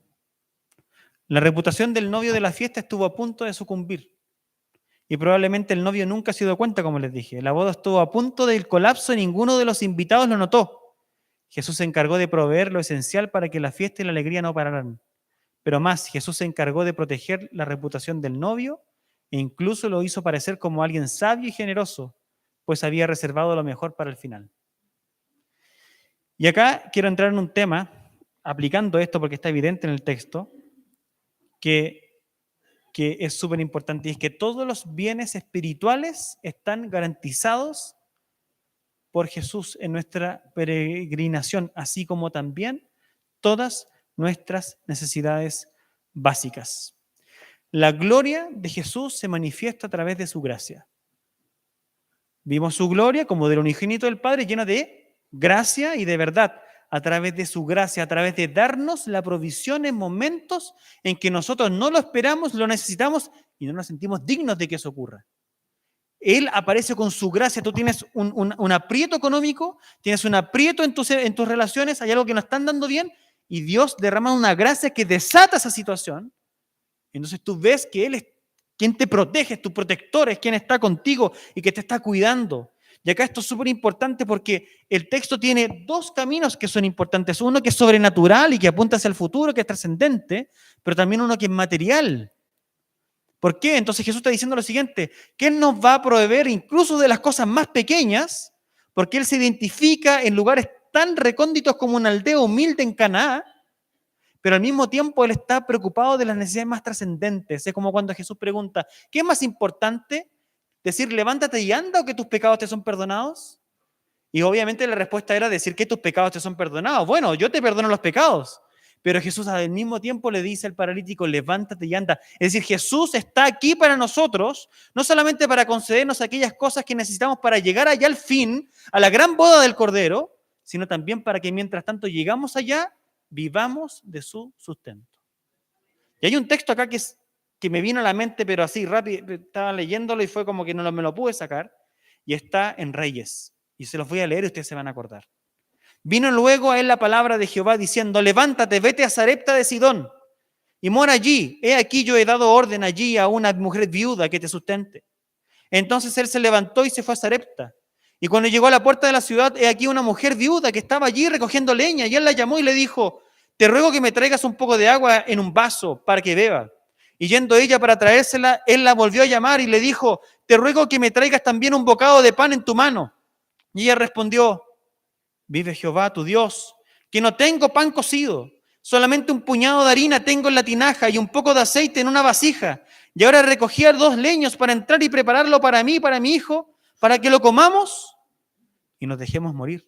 La reputación del novio de la fiesta estuvo a punto de sucumbir. Y probablemente el novio nunca se dio cuenta, como les dije. La boda estuvo a punto del colapso y ninguno de los invitados lo notó. Jesús se encargó de proveer lo esencial para que la fiesta y la alegría no pararan. Pero más, Jesús se encargó de proteger la reputación del novio e incluso lo hizo parecer como alguien sabio y generoso, pues había reservado lo mejor para el final. Y acá quiero entrar en un tema, aplicando esto porque está evidente en el texto, que es súper importante, y es que todos los bienes espirituales están garantizados por Jesús en nuestra peregrinación, así como también todas nuestras necesidades básicas. La gloria de Jesús se manifiesta a través de su gracia. Vimos su gloria como del unigénito del Padre, llena de gracia y de verdad, a través de su gracia, a través de darnos la provisión en momentos en que nosotros no lo esperamos, lo necesitamos y no nos sentimos dignos de que eso ocurra. Él aparece con su gracia. Tú tienes un aprieto económico, tienes un aprieto en tus relaciones, hay algo que no están dando bien y Dios derrama una gracia que desata esa situación. Entonces tú ves que Él es quien te protege, es tu protector, es quien está contigo y que te está cuidando. Y acá esto es súper importante porque el texto tiene dos caminos que son importantes. Uno que es sobrenatural y que apunta hacia el futuro, que es trascendente, pero también uno que es material. ¿Por qué? Entonces Jesús está diciendo lo siguiente, que Él nos va a proveer incluso de las cosas más pequeñas, porque Él se identifica en lugares tan recónditos como una aldea humilde en Canaán, pero al mismo tiempo Él está preocupado de las necesidades más trascendentes. Es como cuando Jesús pregunta, ¿qué es más importante? ¿Decir levántate y anda o que tus pecados te son perdonados? Y obviamente la respuesta era decir que tus pecados te son perdonados. Bueno, yo te perdono los pecados. Pero Jesús al mismo tiempo le dice al paralítico, levántate y anda. Es decir, Jesús está aquí para nosotros, no solamente para concedernos aquellas cosas que necesitamos para llegar allá al fin, a la gran boda del Cordero, sino también para que mientras tanto llegamos allá, vivamos de su sustento. Y hay un texto acá que me vino a la mente, pero así rápido, estaba leyéndolo y fue como que no me lo pude sacar, y está en Reyes. Y se los voy a leer y ustedes se van a acordar. Vino luego a él la palabra de Jehová diciendo, levántate, vete a Sarepta de Sidón y mora allí. He aquí yo he dado orden allí a una mujer viuda que te sustente. Entonces él se levantó y se fue a Sarepta. Y cuando llegó a la puerta de la ciudad, he aquí una mujer viuda que estaba allí recogiendo leña. Y él la llamó y le dijo, te ruego que me traigas un poco de agua en un vaso para que beba. Y yendo ella para traérsela, él la volvió a llamar y le dijo, te ruego que me traigas también un bocado de pan en tu mano. Y ella respondió, vive Jehová tu Dios, que no tengo pan cocido, solamente un puñado de harina tengo en la tinaja y un poco de aceite en una vasija. Y ahora recogía 2 leños para entrar y prepararlo para mí y para mi hijo, para que lo comamos y nos dejemos morir.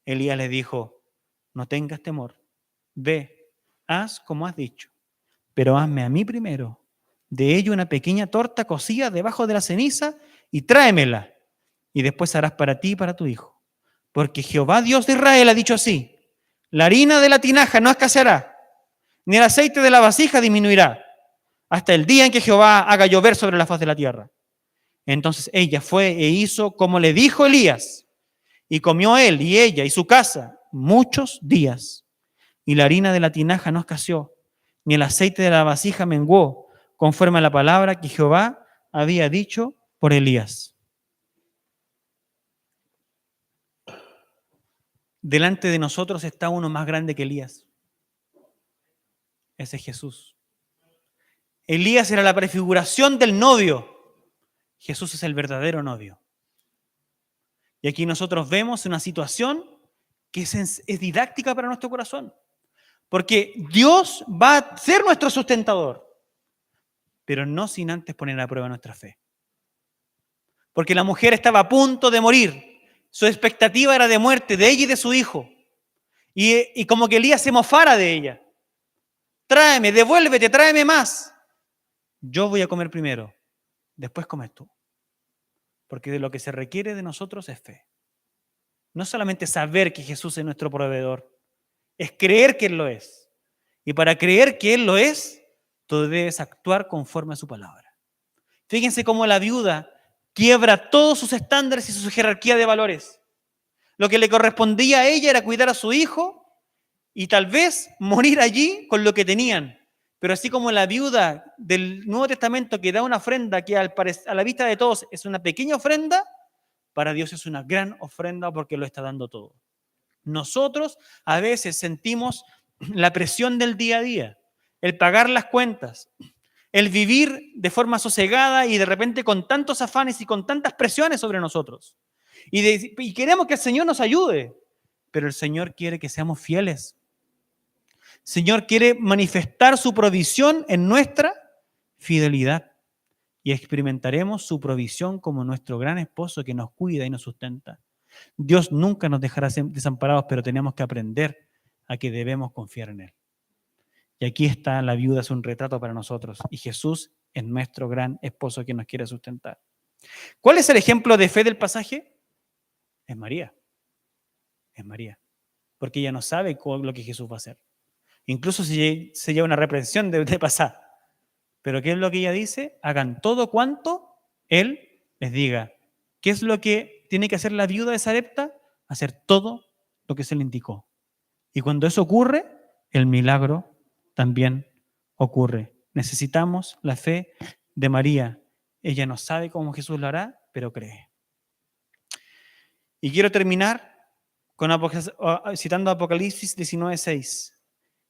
Elías le dijo, no tengas temor, ve, haz como has dicho, pero hazme a mí primero de ello una pequeña torta cocida debajo de la ceniza y tráemela, y después harás para ti y para tu hijo. Porque Jehová Dios de Israel ha dicho así, la harina de la tinaja no escaseará, ni el aceite de la vasija disminuirá, hasta el día en que Jehová haga llover sobre la faz de la tierra. Entonces ella fue e hizo como le dijo Elías, y comió él y ella y su casa muchos días. Y la harina de la tinaja no escaseó, ni el aceite de la vasija menguó, conforme a la palabra que Jehová había dicho por Elías. Delante de nosotros está uno más grande que Elías. Ese es Jesús. Elías era la prefiguración del novio. Jesús es el verdadero novio. Y aquí nosotros vemos una situación que es didáctica para nuestro corazón. Porque Dios va a ser nuestro sustentador, pero no sin antes poner a prueba nuestra fe. Porque la mujer estaba a punto de morir. Su expectativa era de muerte de ella y de su hijo. Y como que Elías se mofara de ella. Tráeme, devuélvete, tráeme más. Yo voy a comer primero, después comes tú. Porque de lo que se requiere de nosotros es fe. No solamente saber que Jesús es nuestro proveedor, es creer que Él lo es. Y para creer que Él lo es, tú debes actuar conforme a su palabra. Fíjense cómo la viuda quiebra todos sus estándares y su jerarquía de valores. Lo que le correspondía a ella era cuidar a su hijo y tal vez morir allí con lo que tenían. Pero así como la viuda del Nuevo Testamento que da una ofrenda que a la vista de todos es una pequeña ofrenda, para Dios es una gran ofrenda porque lo está dando todo. Nosotros a veces sentimos la presión del día a día, el pagar las cuentas, el vivir de forma sosegada y de repente con tantos afanes y con tantas presiones sobre nosotros. Y queremos que el Señor nos ayude, pero el Señor quiere que seamos fieles. El Señor quiere manifestar su provisión en nuestra fidelidad y experimentaremos su provisión como nuestro gran esposo que nos cuida y nos sustenta. Dios nunca nos dejará desamparados, pero tenemos que aprender a que debemos confiar en Él. Y aquí está la viuda, es un retrato para nosotros. Y Jesús es nuestro gran esposo que nos quiere sustentar. ¿Cuál es el ejemplo de fe del pasaje? Es María. Es María. Porque ella no sabe lo que Jesús va a hacer. Incluso se lleva una reprensión de pasar. Pero ¿qué es lo que ella dice? Hagan todo cuanto Él les diga. ¿Qué es lo que tiene que hacer la viuda de Sarepta? Hacer todo lo que se le indicó. Y cuando eso ocurre, el milagro también ocurre. Necesitamos la fe de María. Ella no sabe cómo Jesús lo hará, pero cree. Y quiero terminar citando Apocalipsis 19:6.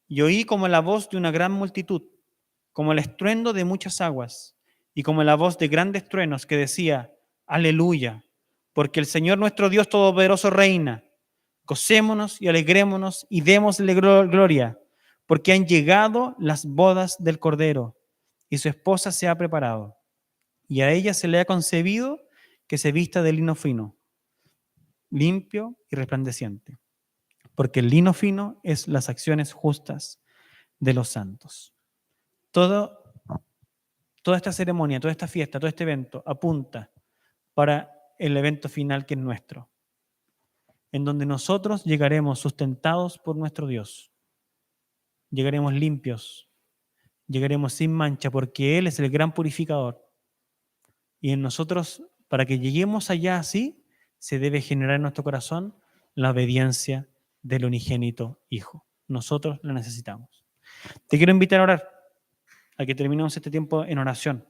Y oí como la voz de una gran multitud, como el estruendo de muchas aguas, y como la voz de grandes truenos que decía, aleluya, porque el Señor nuestro Dios Todopoderoso reina. Gocémonos y alegrémonos y démosle gloria, porque han llegado las bodas del Cordero, y su esposa se ha preparado. Y a ella se le ha concebido que se vista de lino fino, limpio y resplandeciente, porque el lino fino es las acciones justas de los santos. Toda esta ceremonia, toda esta fiesta, todo este evento apunta para el evento final que es nuestro, en donde nosotros llegaremos sustentados por nuestro Dios, llegaremos limpios, llegaremos sin mancha, porque Él es el gran purificador. Y en nosotros, para que lleguemos allá así, se debe generar en nuestro corazón la obediencia del unigénito Hijo. Nosotros la necesitamos. Te quiero invitar a orar, a que terminemos este tiempo en oración.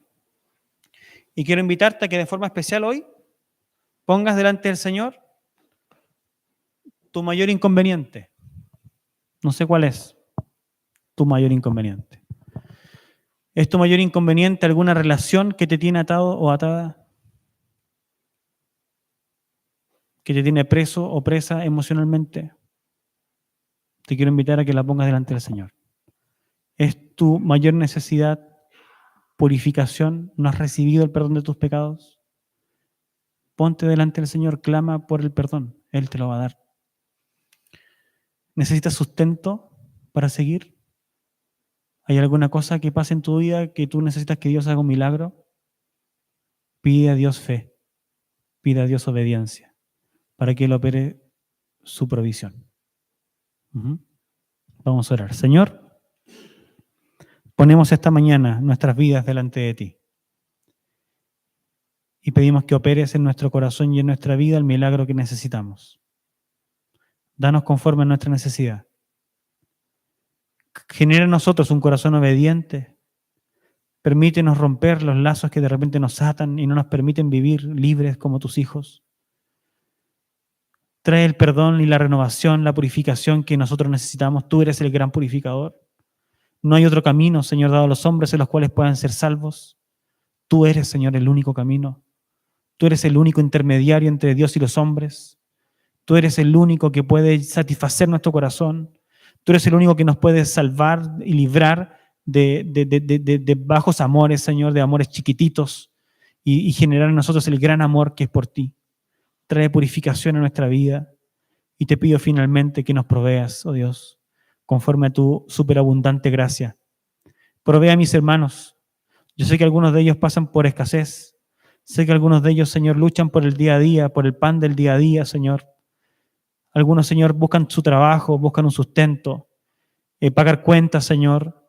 Y quiero invitarte a que de forma especial hoy pongas delante del Señor tu mayor inconveniente. No sé cuál es tu mayor inconveniente. ¿Es tu mayor inconveniente alguna relación que te tiene atado o atada? ¿Que te tiene preso o presa emocionalmente? Te quiero invitar a que la pongas delante del Señor. ¿Es tu mayor necesidad purificación? ¿No has recibido el perdón de tus pecados? Ponte delante del Señor, clama por el perdón. Él te lo va a dar. ¿Necesitas sustento para seguir? ¿Hay alguna cosa que pase en tu vida que tú necesitas que Dios haga un milagro? Pide a Dios fe, pide a Dios obediencia, para que Él opere su provisión. Vamos a orar. Señor, ponemos esta mañana nuestras vidas delante de ti y pedimos que operes en nuestro corazón y en nuestra vida el milagro que necesitamos. Danos conforme a nuestra necesidad. Genera en nosotros un corazón obediente. Permítenos romper los lazos que de repente nos atan y no nos permiten vivir libres como tus hijos. Trae el perdón y la renovación, la purificación que nosotros necesitamos. Tú eres el gran purificador. No hay otro camino, Señor, dado a los hombres en los cuales puedan ser salvos. Tú eres, Señor, el único camino. Tú eres el único intermediario entre Dios y los hombres. Tú eres el único que puede satisfacer nuestro corazón. Tú eres el único que nos puede salvar y librar de bajos amores, Señor, de amores chiquititos y generar en nosotros el gran amor que es por ti. Trae purificación a nuestra vida y te pido finalmente que nos proveas, oh Dios, conforme a tu superabundante gracia. Provea a mis hermanos. Yo sé que algunos de ellos pasan por escasez. Sé que algunos de ellos, Señor, luchan por el día a día, por el pan del día a día, Señor. Algunos, Señor, buscan su trabajo, buscan un sustento, pagar cuentas, Señor.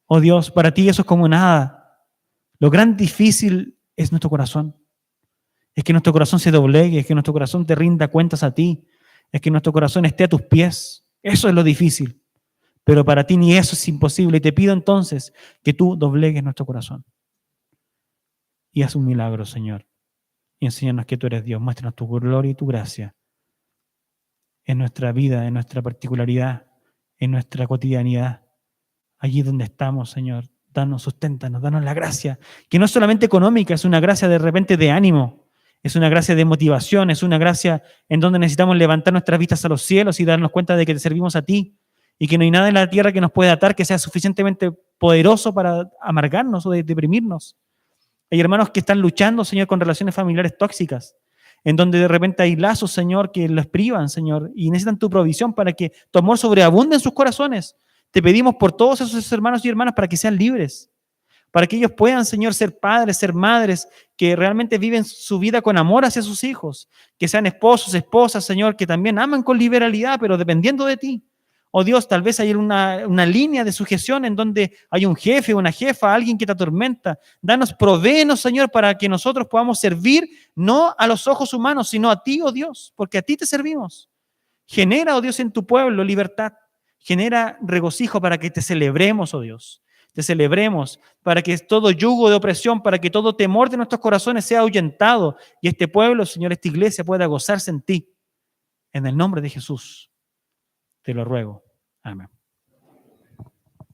Oh Dios, para ti eso es como nada. Lo gran difícil es nuestro corazón. Es que nuestro corazón se doblegue, es que nuestro corazón te rinda cuentas a ti, es que nuestro corazón esté a tus pies. Eso es lo difícil. Pero para ti ni eso es imposible. Y te pido entonces que tú doblegues nuestro corazón. Y haz un milagro, Señor. Y enséñanos que tú eres Dios. Muéstranos tu gloria y tu gracia en nuestra vida, en nuestra particularidad, en nuestra cotidianidad. Allí donde estamos, Señor, danos, susténtanos, danos la gracia, que no es solamente económica, es una gracia de repente de ánimo, es una gracia de motivación, es una gracia en donde necesitamos levantar nuestras vistas a los cielos y darnos cuenta de que te servimos a ti y que no hay nada en la tierra que nos pueda atar que sea suficientemente poderoso para amargarnos o deprimirnos. Hay hermanos que están luchando, Señor, con relaciones familiares tóxicas. en donde de repente hay lazos, Señor, que los privan, Señor, y necesitan tu provisión para que tu amor sobreabunde en sus corazones. Te pedimos por todos esos hermanos y hermanas para que sean libres, para que ellos puedan, Señor, ser padres, ser madres, que realmente viven su vida con amor hacia sus hijos, que sean esposos, esposas, Señor, que también aman con liberalidad, pero dependiendo de ti. Oh Dios, tal vez hay una línea de sujeción en donde hay un jefe, una jefa, alguien que te atormenta. Provéenos, Señor, para que nosotros podamos servir no a los ojos humanos, sino a ti, oh Dios, porque a ti te servimos. Genera, oh Dios, en tu pueblo libertad. Genera regocijo para que te celebremos, oh Dios. Te celebremos para que todo yugo de opresión, para que todo temor de nuestros corazones sea ahuyentado y este pueblo, Señor, esta iglesia pueda gozarse en ti. En el nombre de Jesús, te lo ruego. Amén.